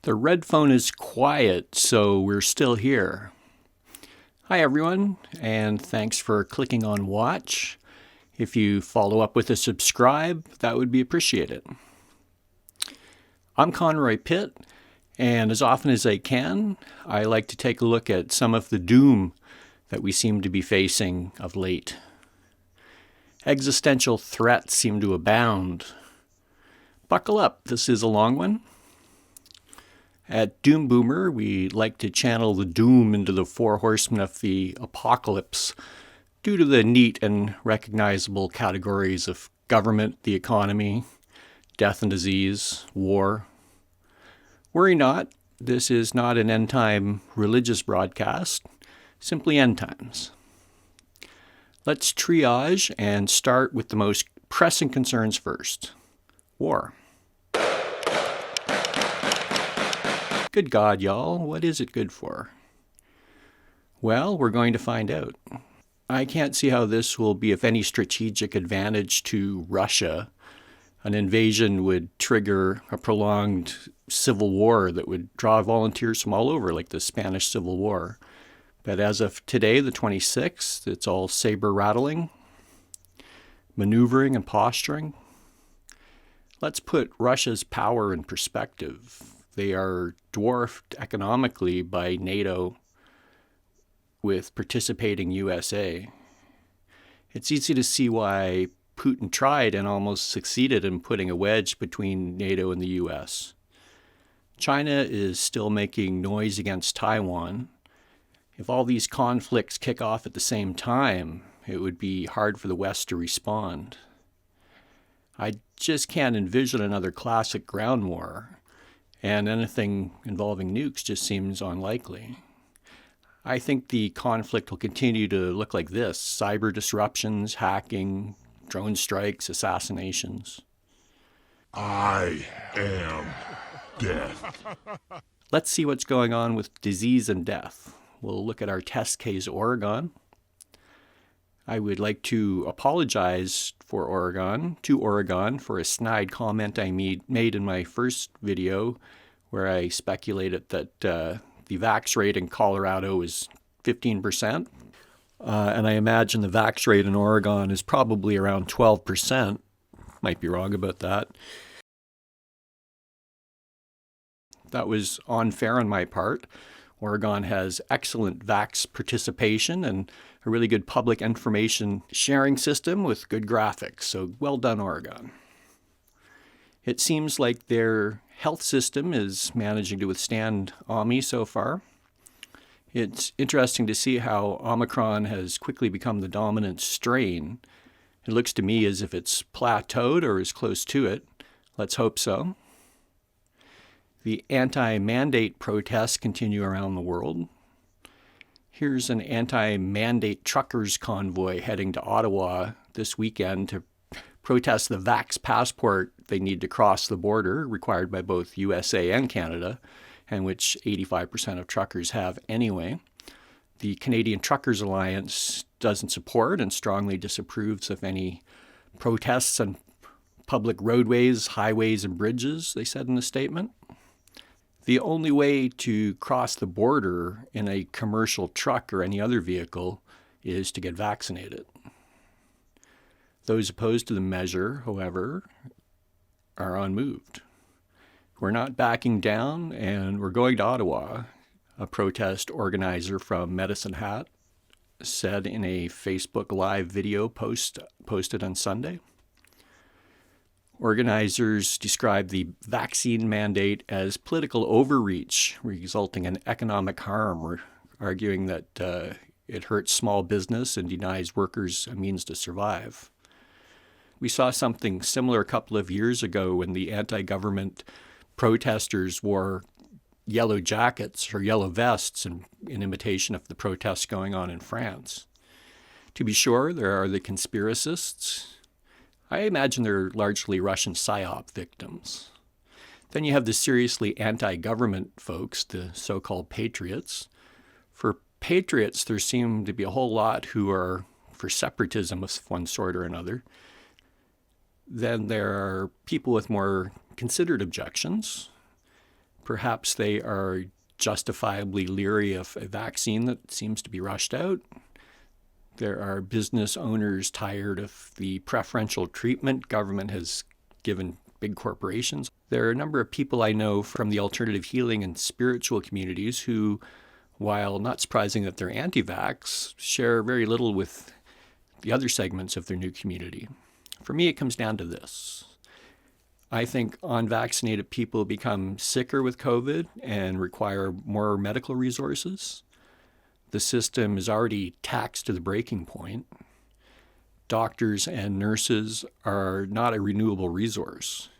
The red phone is quiet, so we're still here. Hi everyone, and thanks for clicking on watch. If you follow up with a subscribe, that would be appreciated. I'm Conroy Pitt, and as often as I can, I like to take a look at some of the doom that we seem to be facing of late. Existential threats seem to abound. Buckle up, this is a long one. At bOoMer, we like to channel the doom into the four horsemen of the apocalypse due to the neat and recognizable categories of government, the economy, death and disease, war. Worry not, this is not an end-time religious broadcast, simply end times. Let's triage and start with the most pressing concerns first. War. Good God, y'all, what is it good for? Well, we're going to find out. I can't see how this will be of any strategic advantage to Russia. An invasion would trigger a prolonged civil war that would draw volunteers from all over, like the Spanish Civil War. But as of today, the 26th, it's all saber rattling, maneuvering and posturing. Let's put Russia's power in perspective. They are dwarfed economically by NATO with participating USA. It's easy to see why Putin tried and almost succeeded in putting a wedge between NATO and the US. China is still making noise against Taiwan. If all these conflicts kick off at the same time, it would be hard for the West to respond. I just can't envision another classic ground war. And anything involving nukes just seems unlikely. I think the conflict will continue to look like this: cyber disruptions, hacking, drone strikes, assassinations. I am death. Let's see what's going on with disease and death. We'll look at our test case, Oregon. I would like to apologize to Oregon for a snide comment I made in my first video where I speculated that the vax rate in Colorado is 15%. And I imagine the vax rate in Oregon is probably around 12%. Might be wrong about that. That was unfair on my part. Oregon has excellent vax participation and a really good public information sharing system with good graphics. So well done, Oregon. It seems like their health system is managing to withstand Omni so far. It's interesting to see how Omicron has quickly become the dominant strain. It looks to me as if it's plateaued or is close to it. Let's hope so. The anti-mandate protests continue around the world. Here's an anti-mandate truckers convoy heading to Ottawa this weekend to protest the vax passport they need to cross the border, required by both USA and Canada, and which 85% of truckers have anyway. The Canadian Truckers Alliance doesn't support and strongly disapproves of any protests on public roadways, highways, and bridges, they said in a statement. The only way to cross the border in a commercial truck or any other vehicle is to get vaccinated. Those opposed to the measure, however, are unmoved. We're not backing down, and we're going to Ottawa, a protest organizer from Medicine Hat said in a Facebook Live video posted on Sunday. Organizers describe the vaccine mandate as political overreach, resulting in economic harm, arguing that it hurts small business and denies workers a means to survive. We saw something similar a couple of years ago when the anti-government protesters wore yellow jackets or yellow vests in imitation of the protests going on in France. To be sure, there are the conspiracists. I imagine they're largely Russian PSYOP victims. Then you have the seriously anti-government folks, the so-called patriots. For patriots, there seem to be a whole lot who are for separatism of one sort or another. Then there are people with more considered objections. Perhaps they are justifiably leery of a vaccine that seems to be rushed out. There are business owners tired of the preferential treatment government has given big corporations. There are a number of people I know from the alternative healing and spiritual communities who, while not surprising that they're anti-vax, share very little with the other segments of their new community. For me, it comes down to this. I think unvaccinated people become sicker with COVID and require more medical resources. The system is already taxed to the breaking point. Doctors and nurses are not a renewable resource.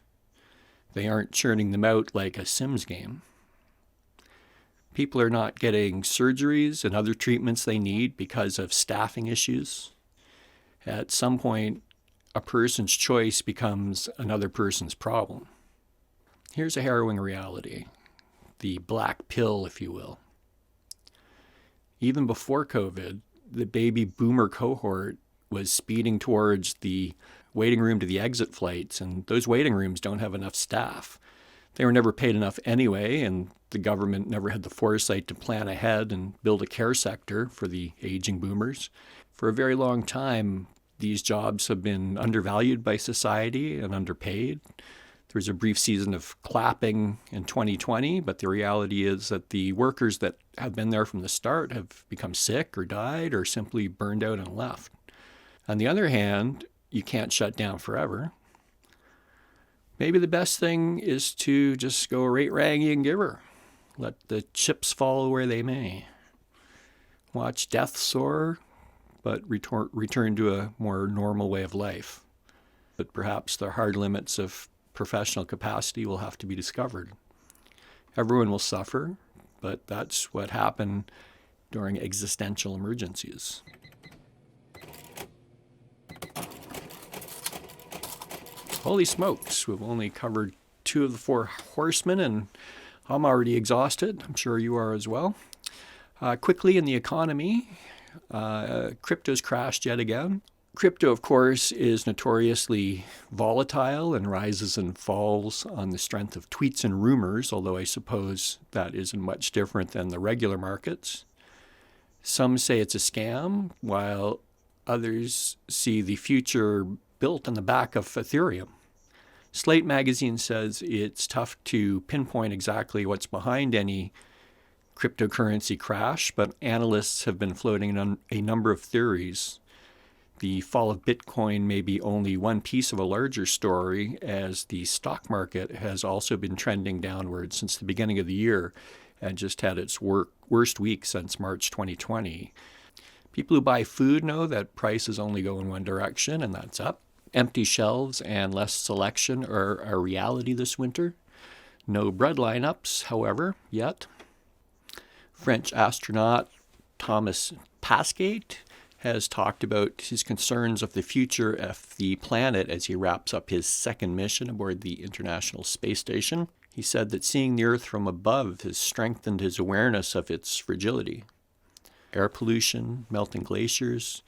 They aren't churning them out like a Sims game. People are not getting surgeries and other treatments they need because of staffing issues. At some point, a person's choice becomes another person's problem. Here's a harrowing reality, the black pill, if you will. Even before COVID, the baby boomer cohort was speeding towards the waiting room to the exit flights, and those waiting rooms don't have enough staff. They were never paid enough anyway, and the government never had the foresight to plan ahead and build a care sector for the aging boomers. For a very long time, these jobs have been undervalued by society and underpaid. There was a brief season of clapping in 2020, but the reality is that the workers that have been there from the start have become sick or died or simply burned out and left. On the other hand, you can't shut down forever. Maybe the best thing is to just go rate, rangy, and giver. Let the chips fall where they may. Watch death soar, but return to a more normal way of life. But perhaps the hard limits of professional capacity will have to be discovered. Everyone will suffer, but that's what happened during existential emergencies. Holy smokes, we've only covered 2 of the 4 horsemen, and I'm already exhausted. I'm sure you are as well. Quickly in the economy, crypto's crashed yet again. Crypto, of course, is notoriously volatile and rises and falls on the strength of tweets and rumors, although I suppose that isn't much different than the regular markets. Some say it's a scam, while others see the future built on the back of Ethereum. Slate magazine says it's tough to pinpoint exactly what's behind any cryptocurrency crash, but analysts have been floating a number of theories. The fall of Bitcoin may be only one piece of a larger story, as the stock market has also been trending downward since the beginning of the year and just had its worst week since March 2020. People who buy food know that prices only go in one direction, and that's up. Empty shelves and less selection are a reality this winter. No bread lineups, however, yet. French astronaut Thomas Pesquet has talked about his concerns of the future of the planet as he wraps up his second mission aboard the International Space Station. He said that seeing the Earth from above has strengthened his awareness of its fragility. Air pollution, melting glaciers,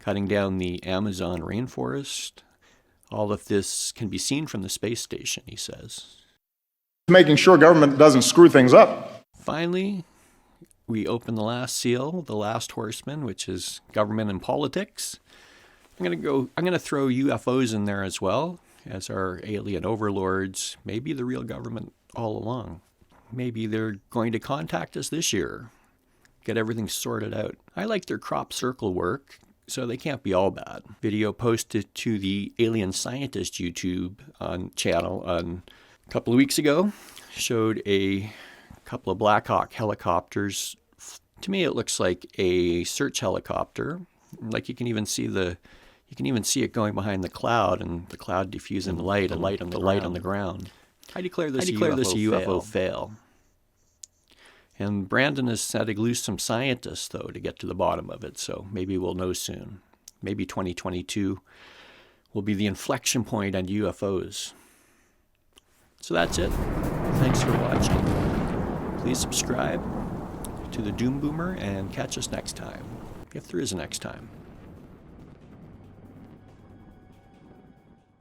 cutting down the Amazon rainforest. All of this can be seen from the space station, he says. Making sure government doesn't screw things up. Finally, we open the last seal, the last horseman, which is government and politics. I'm going to throw UFOs in there as well as our alien overlords, maybe the real government all along. Maybe they're going to contact us this year, get everything sorted out. I like their crop circle work, so they can't be all bad. Video posted to the Alien Scientist YouTube channel a couple of weeks ago showed a couple of Black Hawk helicopters. To me, it looks like a search helicopter. Like you can even see it going behind the cloud, and the cloud diffusing the light on the ground. I declare this a UFO fail. And Brandon is setting loose some scientists, though, to get to the bottom of it. So maybe we'll know soon. Maybe 2022 will be the inflection point on UFOs. So that's it. Thanks for watching. Please subscribe to the Doom Boomer and catch us next time, if there is a next time.